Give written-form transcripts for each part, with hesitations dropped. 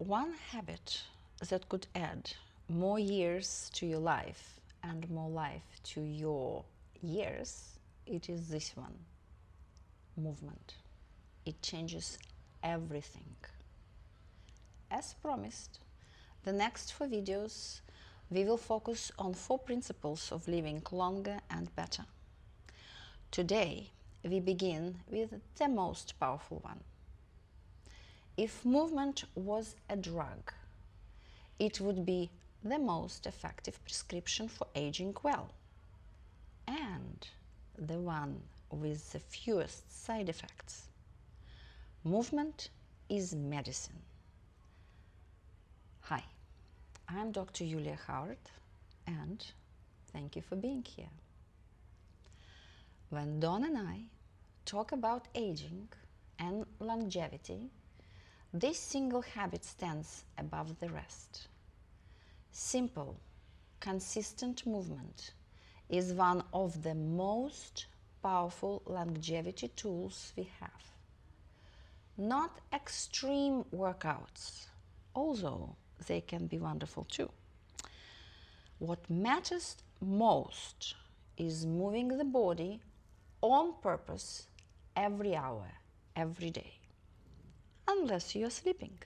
one habit that could add more years to your life and more life to your years, it is this one: movement. It changes everything. As promised, the next 4 videos we will focus on 4 principles of living longer and better. Today we begin with the most powerful one. If movement was a drug, it would be the most effective prescription for aging well, and the one with the fewest side effects. Movement is medicine. Hi, I'm Dr. Ioulia Howard, and thank you for being here. When Dawn and I talk about aging and longevity, this single habit stands above the rest. Simple, consistent movement is one of the most powerful longevity tools we have. Not extreme workouts, although they can be wonderful too. What matters most is moving the body on purpose every hour, every day, unless you're sleeping.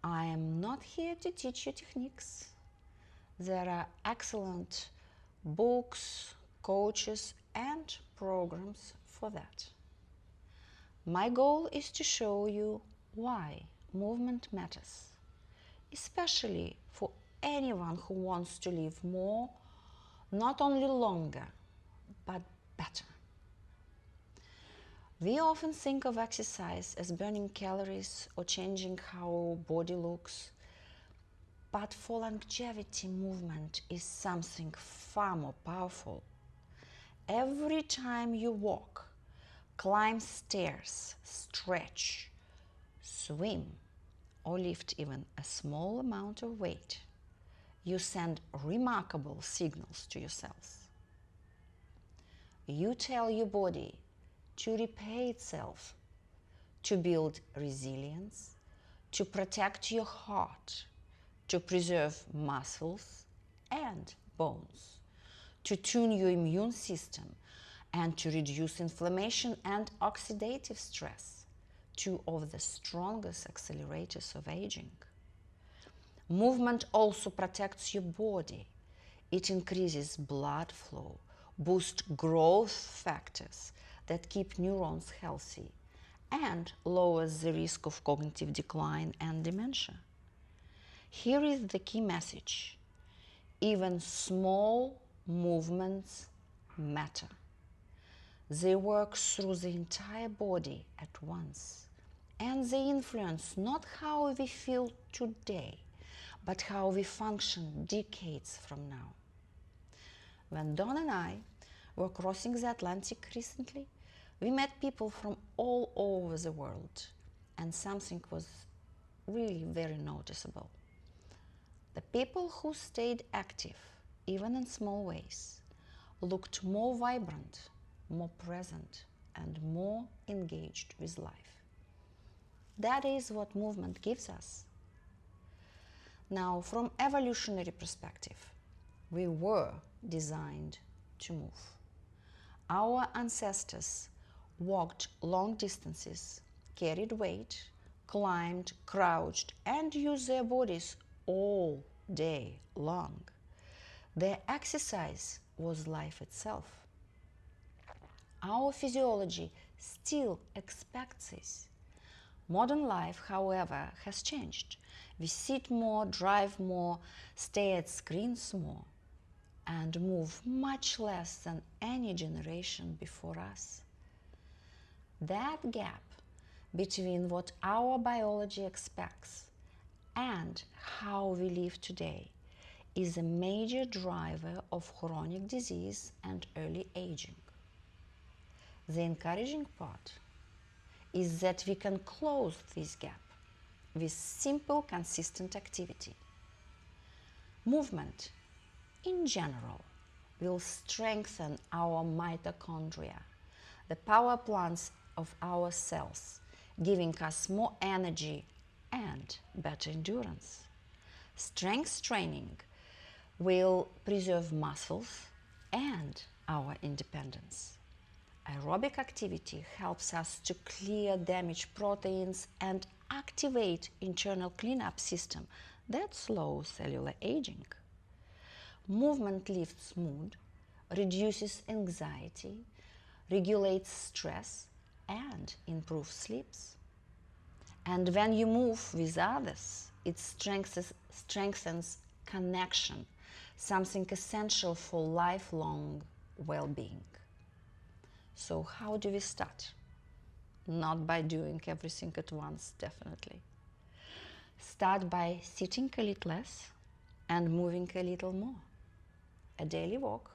I am not here to teach you techniques. There are excellent books, coaches, and programs for that. My goal is to show you why movement matters, especially for anyone who wants to live more, not only longer, but better. We often think of exercise as burning calories or changing how body looks, but for longevity, movement is something far more powerful. Every time you walk, climb stairs, stretch, swim, or lift even a small amount of weight, you send remarkable signals to your cells. You tell your body to repair itself, to build resilience, to protect your heart, to preserve muscles and bones, to tune your immune system, and to reduce inflammation and oxidative stress, 2 of the strongest accelerators of aging. Movement also protects your body. It increases blood flow, boosts growth factors that keep neurons healthy, and lowers the risk of cognitive decline and dementia. Here is the key message: even small movements matter. They work through the entire body at once, and they influence not how we feel today, but how we function decades from now. When Dawn and I were crossing the Atlantic recently, we met people from all over the world, and something was really very noticeable. The people who stayed active, even in small ways, looked more vibrant, more present, and more engaged with life. That is what movement gives us. Now, from evolutionary perspective, we were designed to move. Our ancestors walked long distances, carried weight, climbed, crouched, and used their bodies all day long. Their exercise was life itself. Our physiology still expects this. Modern life, however, has changed. We sit more, drive more, stay at screens more, and move much less than any generation before us. That gap between what our biology expects and how we live today is a major driver of chronic disease and early aging. The encouraging part is that we can close this gap with simple, consistent activity. Movement, in general, will strengthen our mitochondria, the power plants of our cells, giving us more energy and better endurance. Strength training will preserve muscles and our independence. Aerobic activity helps us to clear damaged proteins and activate internal cleanup system that slows cellular aging. Movement lifts mood, reduces anxiety, regulates stress, and improves sleeps. And when you move with others, it strengthens connection, something essential for lifelong well-being. So how do we start? Not by doing everything at once, definitely. Start by sitting a little less and moving a little more. A daily walk,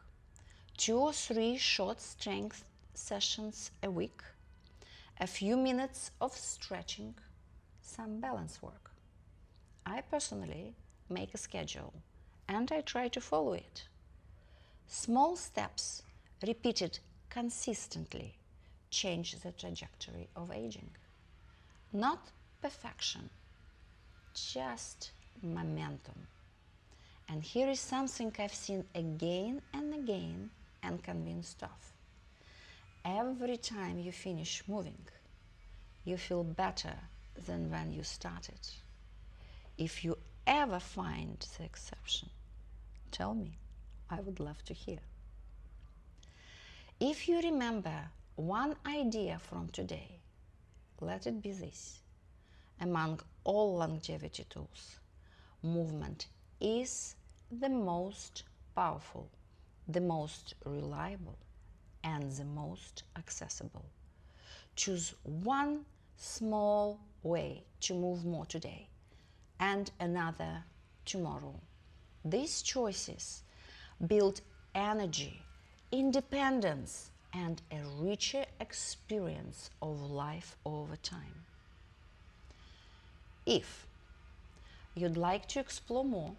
2 or 3 short strength sessions a week, a few minutes of stretching, some balance work. I personally make a schedule and I try to follow it. Small steps repeated consistently change the trajectory of aging. Not perfection, just momentum. And here is something I've seen again and again and convinced of. Every time you finish moving, you feel better than when you started. If you ever find the exception, tell me. I would love to hear. If you remember one idea from today, let it be this. Among all longevity tools, movement is the most powerful, the most reliable, and the most accessible. Choose one small way to move more today and another tomorrow. These choices build energy, independence, and a richer experience of life over time. If you'd like to explore more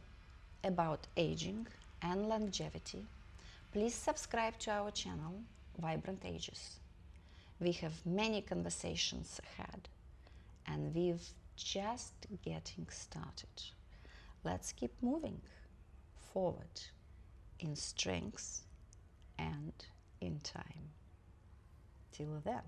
about aging and longevity, please subscribe to our channel, Vibrant Ages. We have many conversations ahead, and we're just getting started. Let's keep moving forward in strength and in time. Till then.